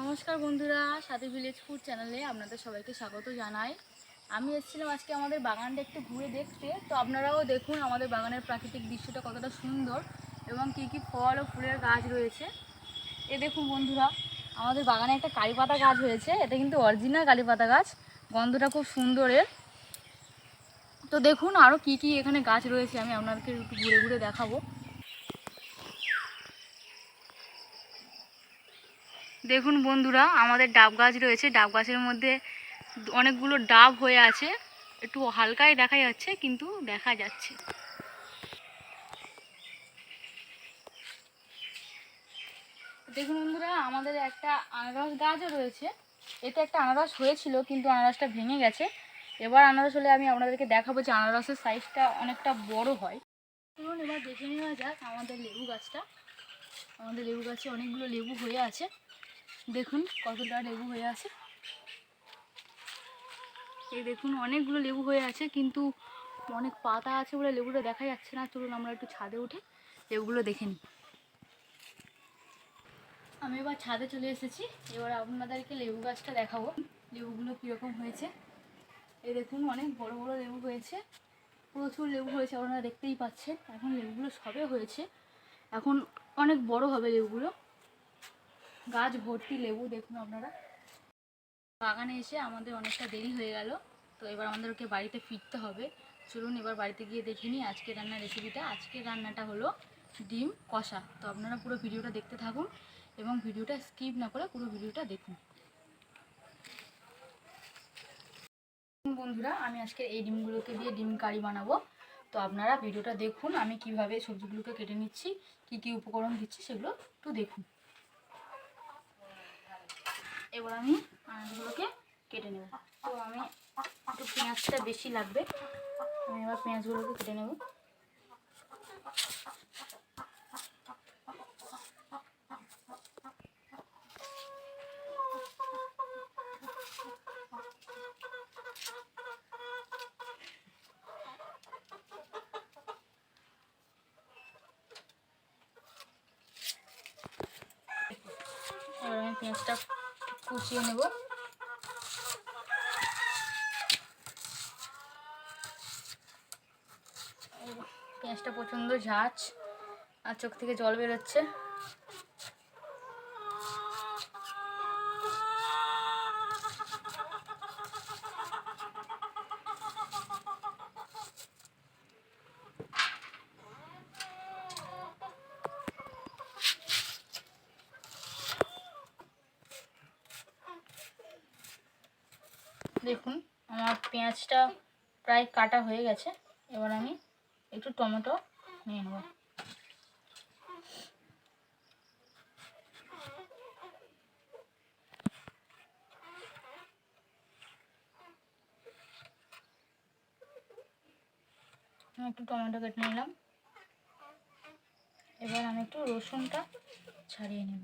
নমস্কার বন্ধুরা, সাথী village food চ্যানেলে আপনাদের সবাইকে স্বাগত জানাই। আমি এসেছিলাম আজকে আমাদের বাগানটা একটু ঘুরে দেখতে। তো আপনারাও দেখুন আমাদের বাগানের প্রাকৃতিক দৃশ্যটা কতটা সুন্দর এবং কী কী ফল ও ফুলের গাছ রয়েছে। এ দেখুন বন্ধুরা, আমাদের বাগানে একটা কারিপাতা গাছ হয়েছে। এটা কিন্তু অরিজিনাল কারিপাতা গাছ, গন্ধটা খুব সুন্দরের। তো দেখুন আরও কী কী এখানে গাছ রয়েছে, আমি আপনাদেরকে একটু ঘুরে ঘুরে দেখাবো। দেখুন বন্ধুরা, আমাদের ডাব গাছ রয়েছে। ডাব গাছের মধ্যে অনেকগুলো ডাব হয়ে আছে, একটু হালকাই দেখা যাচ্ছে কিন্তু দেখা যাচ্ছে। দেখুন বন্ধুরা, আমাদের একটা আনারস গাছও রয়েছে। এতে একটা আনারস হয়েছিল কিন্তু আনারসটা ভেঙে গেছে। এবার আনারস হলে আমি আপনাদেরকে দেখাবো যে আনারসের সাইজটা অনেকটা বড় হয়। চলুন এবার দেখে নেওয়া যাক আমাদের লেবু গাছটা। আমাদের লেবু গাছে অনেকগুলো লেবু হয়ে আছে। দেখুন কতটা লেবু হয়ে আছে। এই দেখুন অনেকগুলো লেবু হয়ে আছে, কিন্তু অনেক পাতা আছে বলে লেবুটা দেখা যাচ্ছে না। চলুন আমরা একটু ছাদে উঠে লেবুগুলো দেখে নিই। আমি এবার ছাদে চলে এসেছি। এবার আপনাদেরকে লেবু গাছটা দেখাবো, লেবুগুলো কীরকম হয়েছে। এই দেখুন অনেক বড় বড় লেবু হয়েছে, প্রচুর লেবু হয়েছে, আপনারা দেখতেই পাচ্ছেন। এখন লেবুগুলো সবে হয়েছে, এখন অনেক বড় হবে লেবুগুলো। গাছ ভর্তি লেবু। দেখুন আপনারা, বাগানে এসে আমাদের অনেকটা দেরি হয়ে গেল। তো এবার আমাদেরকে বাড়িতে ফিরতে হবে। চলুন এবার বাড়িতে গিয়ে দেখে নিই আজকের রান্নার রেসিপিটা। আজকের রান্নাটা হলো ডিম কষা। তো আপনারা পুরো ভিডিওটা দেখতে থাকুন এবং ভিডিওটা স্কিপ না করে পুরো ভিডিওটা দেখুন। বন্ধুরা, আমি আজকে এই ডিমগুলোকে দিয়ে ডিম কারি বানাবো। তো আপনারা ভিডিওটা দেখুন, আমি কিভাবে সবজিগুলোকে কেটে নিচ্ছি, কি কি উপকরণ দিচ্ছি সেগুলো একটু দেখুন। এবার আমি আনাজগুলোকে কেটে নেব। তো আমি একটু পেঁয়াজটা বেশি লাগবে, আমি এবার পেঁয়াজগুলোকে কেটে নেব। এবার আমি পেঁয়াজটা কুচিয়ে নেব। পেঁয়াজটা প্রচণ্ড ঝাঁঝ আর চোখ থেকে জল বেরোচ্ছে। দেখুন আমার পেঁয়াজটা প্রায় কাটা হয়ে গেছে। এবার আমি একটু টমেটো নিয়ে নেব। একটু টমেটো কেটে নিলাম। এবার আমি একটু রসুনটা ছাড়িয়ে নেব।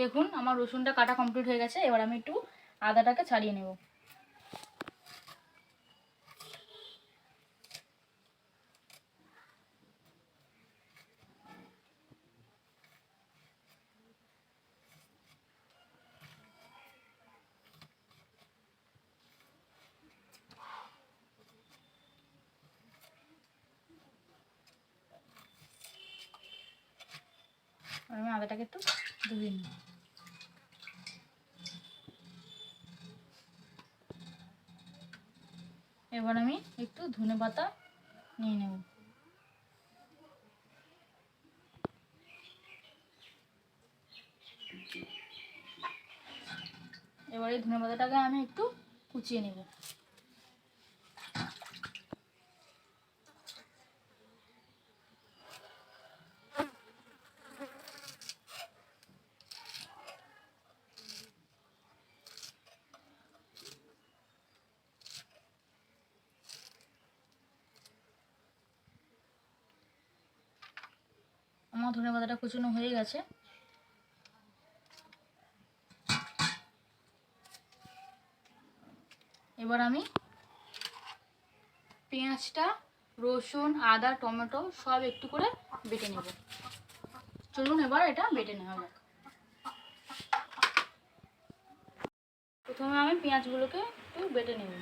দেখুন আমার রসুনটা কাটা কমপ্লিট হয়ে গেছে। এবার আমি একটু আদাটাকে ছাড়িয়ে নেব। আমি আদাটাকে একটু ধুয়ে নিই। এবার আমি একটু ধনেপাতা নিয়ে নেব। এবার এই ধনেপাতাটাকে আমি একটু কুচিয়ে নেব। আমার ধনেপাতাটা কুচানো হয়ে গেছে। এবার আমি পেঁয়াজটা, রসুন, আদা, টমেটো সব একটু করে বেটে নেব। চলুন এবার এটা বেটে নেওয়া যাক। প্রথমে আমি পেঁয়াজগুলোকে একটু বেটে নেব।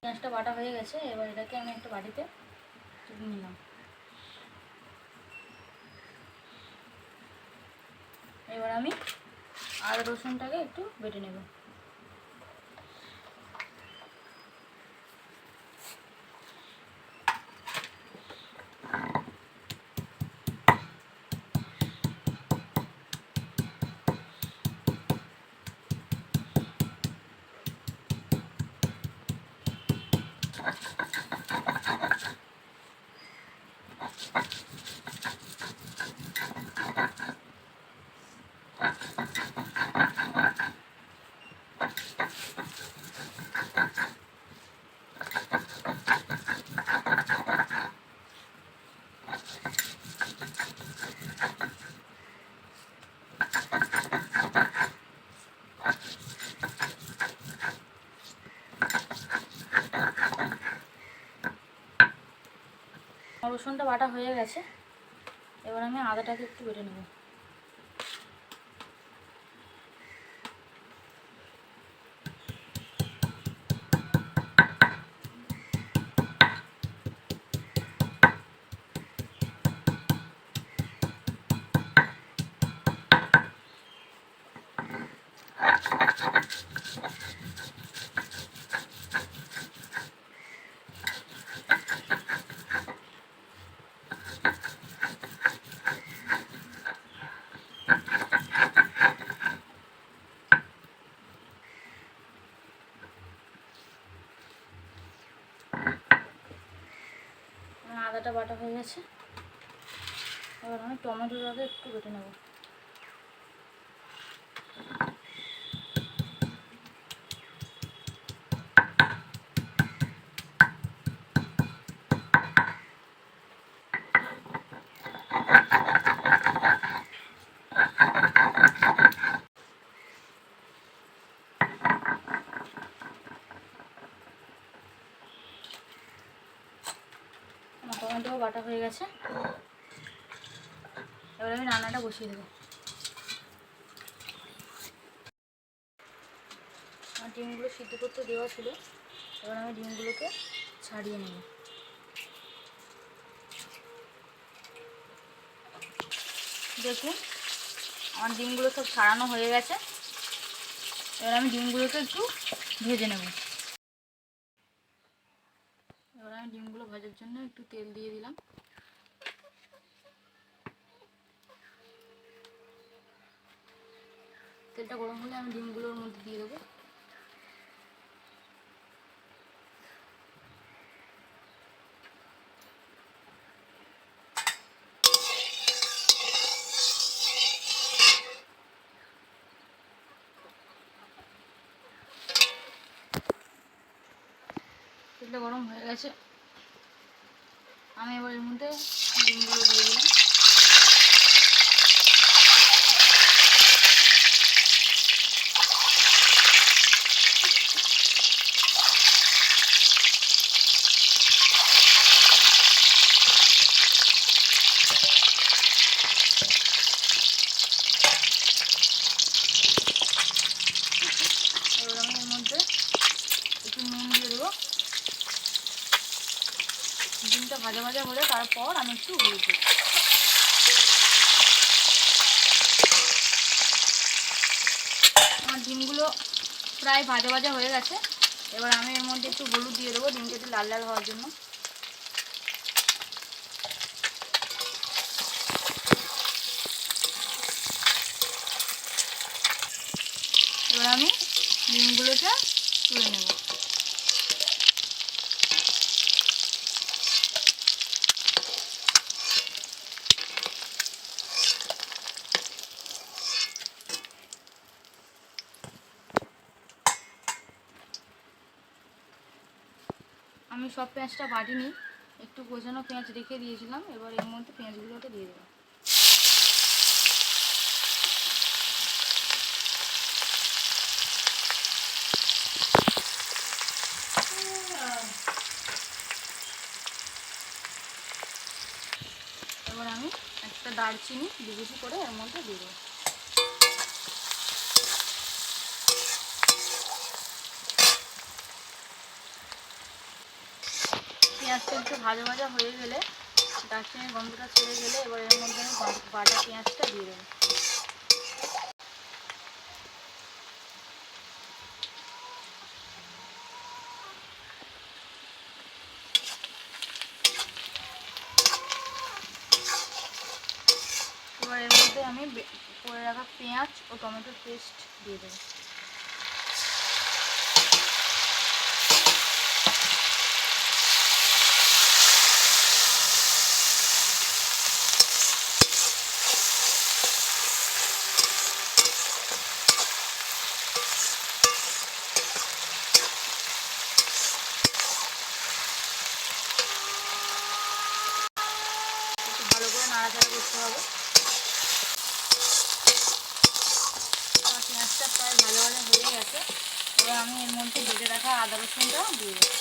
পেঁয়াজটা বাটা হয়ে গেছে, এবার এটাকে আমি একটা বাটিতে তুলে নিলাম। এবার আমি আদা রসুনটাকে একটু বেটে নেব। রসুনটা বাটা হয়ে গেছে, এবার আমি আদাটাকে একটু বেটে নেব। আদাটা বাটা হয়ে গেছে, এবার আমি টমেটোটাকে একটু বেটে নেব। টমেটো বাটা হয়ে গেছে, এবার আমি রান্নাটা বসিয়ে দেবো। আমার ডিমগুলো সিদ্ধ করতে দেওয়া ছিল, এবার আমি ডিমগুলোকে ছাড়িয়ে নেব। দেখুন আমার ডিমগুলো সব ছাড়ানো হয়ে গেছে, এবার আমি ডিমগুলোকে একটু ভেজে নেব। এবার আমি ডিমগুলো ভাজার জন্য একটু তেল দিয়ে দিলাম। তেলটা গরম হলে আমি ডিমগুলোর মধ্যে দিয়ে দেবো। তেলটা গরম হয়ে গেছে, আমি এবার এর মধ্যে ডিমগুলো দিয়ে দিলাম। এবার আমি এর মধ্যে একটু নুন দিয়ে দেবো। ডিমটা ভাজা ভাজা হলে তারপর আমি একটু হলুদ দেবো। আমার ডিমগুলো প্রায় ভাজা ভাজা হয়ে গেছে। এবার আমি এর মধ্যে একটু হলুদ দিয়ে দেবো, ডিমটা একটু লাল লাল হওয়ার জন্য। এবার আমি ডিমগুলোকে তুলে নেব। আমি সব পেঁয়াজটা বাটিনি, একটু গোছানো পেঁয়াজ রেখে দিয়েছিলাম। এবার এর মধ্যে পেঁয়াজগুলোকে দিয়ে দেবো। এবার আমি একটা দারচিনি দুকুচি করে এর মধ্যে দিয়ে দেবো। পেঁয়াজটা একটু ভাজা ভাজা হয়ে গেলে, দারচিনির গন্ধটা ছেড়ে গেলে, এবার এর মধ্যে আমি বাটা পেঁয়াজটা দিয়ে দেবো। এবার এর মধ্যে আমি করে রাখা পেঁয়াজ ও টমেটোর পেস্ট দিয়ে দেবো। একটু ভালো করে নাড়াচাড়া করতে হবে। আমার পেঁয়াজটা প্রায় ভালো ভালো হয়ে গেছে। এবার আমি এর মধ্যে বেটে রাখা আদা রসুনটা দিয়ে দেবো।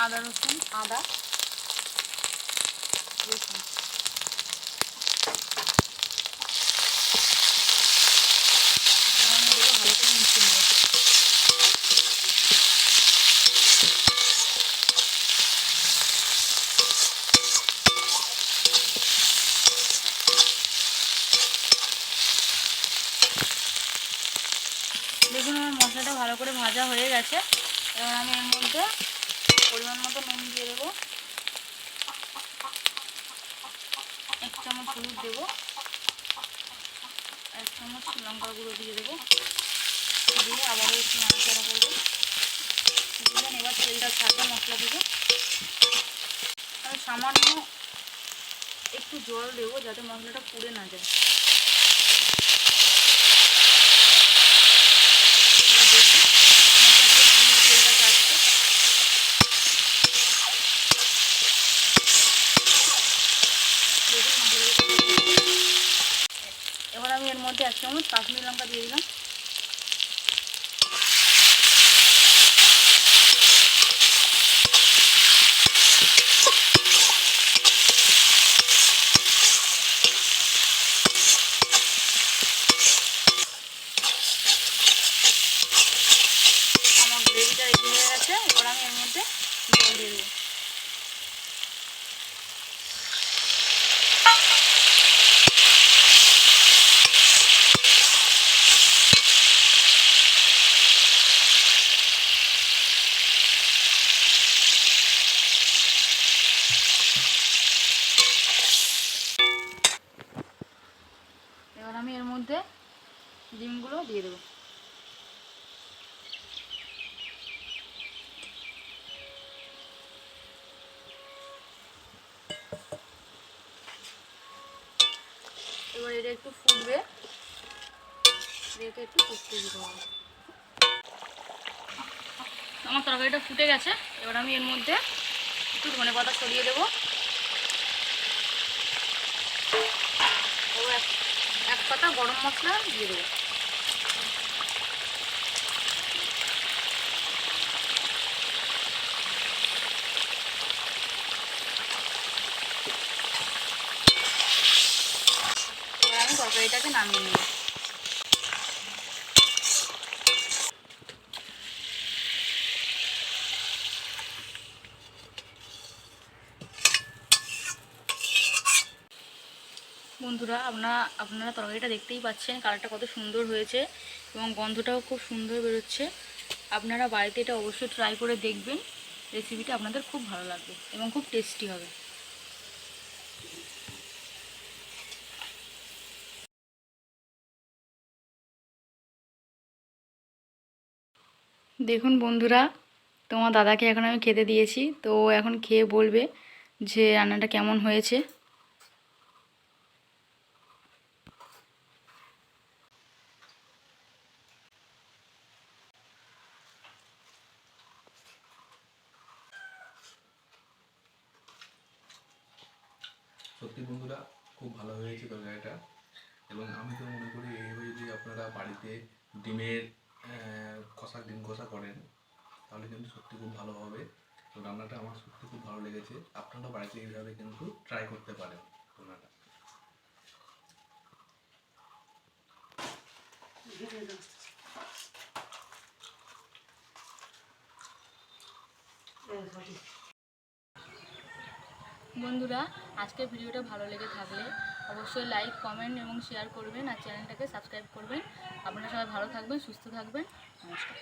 আদা রসুন আমি এটাকে ভালো করে মিশিয়ে নেব। দেখুন আমার মশলাটা ভালো করে ভাজা হয়ে গেছে। এবার আমি এর মধ্যে পরিমাণ মতো নুন দিয়ে দেবো, 1 চামচ হলুদ দেবো, 1 চামচ লঙ্কা গুঁড়ো দিয়ে দেবো, দিয়ে আবারও একটু নাড়াচাড়া করবো। দিলেন, এবার তেলটা ছাড়বে মশলা থেকে। আমি সামান্য একটু জল দেবো যাতে মশলাটা পুড়ে না যায়। দেখুন মশলাগুলো তেলটা ছাড়ছে। দেখুন মশলাগুলো। এবার আমি এর মধ্যে 1 চামচ কাশ্মীরি লঙ্কা দিয়ে দিলাম। আমার গ্রেভিটা রেডি হয়ে গেছে। এবার আমি এর মধ্যে জল দিয়ে দেবো। এবার আমি এর মধ্যে ডিমগুলো দিয়ে দেবো। এবার এটা একটু ফুটবে, যেহেতু একটু কষতে দিতে হবে। আমার তরকারিটা ফুটে গেছে, এবার আমি এর মধ্যে একটু ধনেপাতা ছড়িয়ে দেবো ও এক পাতা গরম মশলা দিয়ে দেবো। এবার আমি তরকারিটাকে নামিয়ে নেব। বন্ধুরা আপনারা তরকারিটা দেখতেই পাচ্ছেন, কালারটা কত সুন্দর হয়েছে এবং গন্ধটাও খুব সুন্দর বেরোচ্ছে। আপনারা বাড়িতে এটা অবশ্যই ট্রাই করে দেখবেন, রেসিপিটা আপনাদের খুব ভালো লাগবে এবং খুব টেস্টি হবে। দেখুন বন্ধুরা, তোমার দাদাকে এখন আমি খেতে দিয়েছি, তো ও এখন খেয়ে বলবে যে রান্নাটা কেমন হয়েছে। সত্যি বন্ধুরা, খুব ভালো হয়েছে তরকারিটা। এবং আমি তো মনে করি এইভাবে যদি আপনারা বাড়িতে ডিমের ডিম কষা করেন তাহলে কিন্তু সত্যি খুব ভালো হবে। তো রান্নাটা আমার সত্যি খুব ভালো লেগেছে। আপনারা বাড়িতে এইভাবে কিন্তু ট্রাই করতে পারেন রান্নাটা। বন্ধুরা, আজকের ভিডিওটা ভালো লেগে থাকলে অবশ্যই লাইক, কমেন্ট এবং শেয়ার করবেন আর চ্যানেলটাকে সাবস্ক্রাইব করবেন। আপনারা সবাই ভালো থাকবেন, সুস্থ থাকবেন। নমস্কার।